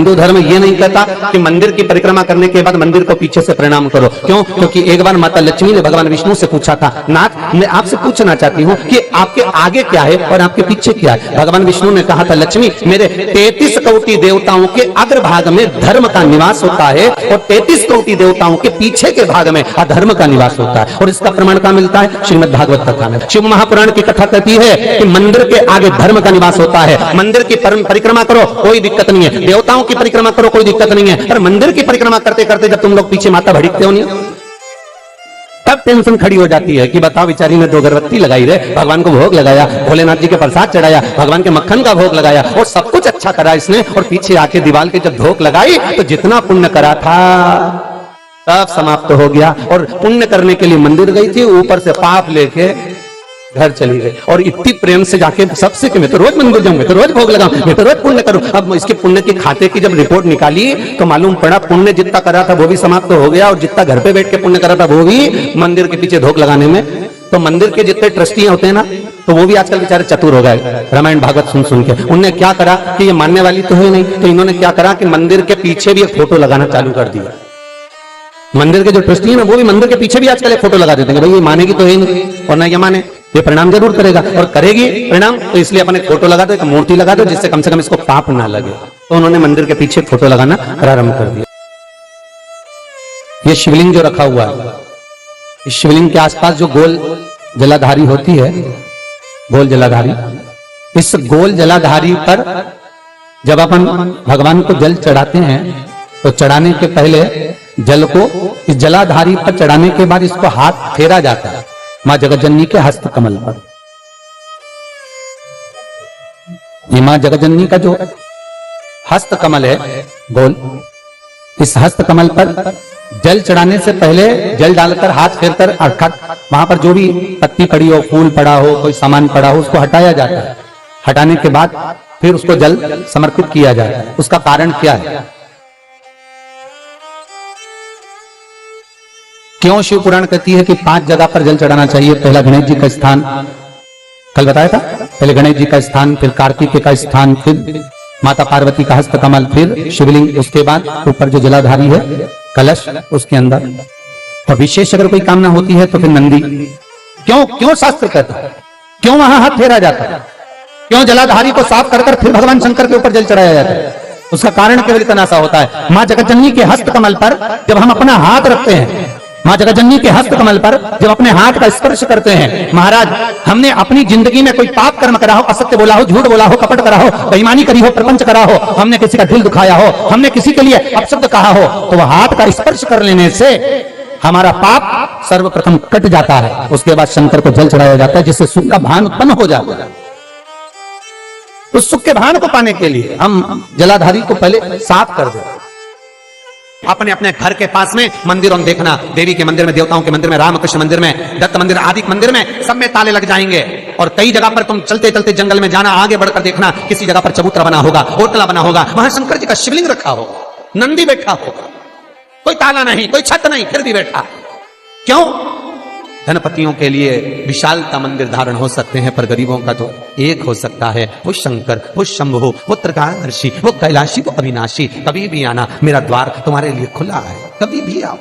हिंदू धर्म ये नहीं कहता कि मंदिर की परिक्रमा करने के बाद मंदिर को पीछे से प्रणाम करो। क्यों? क्योंकि एक बार माता लक्ष्मी ने भगवान विष्णु से पूछा था, नाथ मैं आपसे पूछना चाहती हूँ कि आपके आगे क्या है और आपके पीछे क्या है। भगवान विष्णु ने कहा था, लक्ष्मी मेरे 33 कोटि देवताओं के अग्रभाग में धर्म का निवास होता है और 33 कोटि देवताओं के पीछे के भाग में अधर्म का निवास होता है। और इसका प्रमाण कहाँ मिलता है? श्रीमद् भागवत कथा में। शिव महापुराण की कथा कहती है कि मंदिर के आगे धर्म का निवास होता है। मंदिर की परिक्रमा करो कोई दिक्कत नहीं है, देवताओं की परिक्रमा करो कोई दिक्कत नहीं है, पर मंदिर की परिक्रमा करते करते जब तुम लोग पीछे माता भड़कते हो नहीं, तब टेंशन खड़ी हो जाती है कि बताओ बेचारी ने 2 अगरबत्ती लगाई रे, भगवान को भोग लगाया, भोलेनाथ जी के प्रसाद चढ़ाया, भगवान के मक्खन का भोग लगाया और सब कुछ अच्छा करा इसने, और पीछे आके दीवार के जब धोख लगाई तो जितना पुण्य करा था सब समाप्त हो गया। और पुण्य करने के लिए मंदिर गई थी, ऊपर से पाप लेके घर चली गई और इतनी प्रेम से जाके सबसे कि मैं तो रोज मंदिर जाऊं, मैं तो रोज भोग लगाऊं, मैं तो रोज पुण्य करूं। अब इसके पुण्य के खाते की जब रिपोर्ट निकाली तो मालूम पड़ा पुण्य जितना करा था वो भी समाप्त हो गया और जितना घर पे बैठ के पुण्य करा था वो भी मंदिर के पीछे धोख लगाने में। तो मंदिर के जितने ट्रस्टी होते हैं ना, तो वो भी आजकल बेचारे चतुर हो गए रामायण भागवत सुन सुन के। उनने क्या करा कि ये मानने वाली तो है नहीं, तो इन्होंने क्या करा कि मंदिर के पीछे भी एक फोटो लगाना चालू कर दिया। मंदिर के जो ट्रस्टी है ना वो भी मंदिर के पीछे भी आजकल एक फोटो लगा देते हैं, भाई ये मानेगी तो है नहीं और ना ये माने, ये प्रणाम जरूर करेगा और करेगी प्रणाम, तो इसलिए अपने फोटो लगा दो, एक मूर्ति लगा दो जिससे कम से कम इसको पाप ना लगे। तो उन्होंने मंदिर के पीछे फोटो लगाना प्रारंभ कर दिया। ये शिवलिंग जो रखा हुआ है, इस शिवलिंग के आसपास जो गोल जलाधारी होती है, गोल जलाधारी, इस गोल जलाधारी पर जब अपन भगवान को जल चढ़ाते हैं तो चढ़ाने के पहले जल को इस जलाधारी पर चढ़ाने के बाद इसको हाथ फेरा जाता है मां जगतजननी के हस्त कमल पर। ये मां जगतजननी का जो हस्त कमल है गोल, इस हस्त कमल पर जल चढ़ाने से पहले जल डालकर हाथ फेरकर अर्थात वहां पर जो भी पत्ती पड़ी हो, फूल पड़ा हो, कोई सामान पड़ा हो, उसको हटाया जाता है। हटाने के बाद फिर उसको जल समर्पित किया जाता है। उसका कारण क्या है? क्यों शिव पुराण कहती है कि 5 जगह पर जल चढ़ाना चाहिए? पहला गणेश जी का स्थान कल बताया था, पहले गणेश जी का स्थान, फिर कार्तिकेय का स्थान, फिर माता पार्वती का हस्त कमल, फिर शिवलिंग, उसके बाद ऊपर जो जलाधारी है कलश, उसके अंदर। और विशेष अगर कोई कामना होती है तो फिर नंदी। क्यों क्यों शास्त्र कहता है, क्यों वहां हाथ फेरा जाता है, क्यों जलाधारी को साफ कर फिर भगवान शंकर के ऊपर जल चढ़ाया जाता है? उसका कारण केवल इतना सा होता है, मां जगतजननी के हस्त कमल पर जब हम अपना हाथ रखते हैं, मां जगतजननी के हस्त कमल पर जब अपने हाथ का स्पर्श करते हैं, महाराज हमने अपनी जिंदगी में कोई पाप कर्म करा हो, असत्य बोला हो, झूठ बोला हो, कपट करा हो, बेईमानी करी हो, प्रपंच करा हो, हमने किसी का दिल दुखाया हो, हमने किसी के लिए अपशब्द कहा हो, तो वह हाथ का स्पर्श कर लेने से हमारा पाप सर्वप्रथम कट जाता है। उसके बाद शंकर को जल चढ़ाया जाता है जिससे सुख का भान उत्पन्न हो जाता है। उस सुख के भान को पाने के लिए हम जलाधारी को पहले साफ कर दें। अपने अपने घर के पास में मंदिरों देखना, देवी के मंदिर में, देवताओं के मंदिर में, रामकृष्ण मंदिर में, दत्त मंदिर आदि मंदिर में सब में ताले लग जाएंगे। और कई जगह पर तुम चलते चलते जंगल में जाना, आगे बढ़कर देखना किसी जगह पर चबूतरा बना होगा, होटला बना होगा, वहां शंकर जी का शिवलिंग रखा होगा, नंदी बैठा होगा, कोई ताला नहीं, कोई छत नहीं, फिर भी बैठा। क्यों? धनपतियों के लिए विशालता मंदिर धारण हो सकते हैं, पर गरीबों का तो एक हो सकता है, वो शंकर, वो शंभु, वो त्रिकालदर्शी, वो कैलाशी, वो अविनाशी। कभी भी आना, मेरा द्वार तुम्हारे लिए खुला है, कभी भी आओ।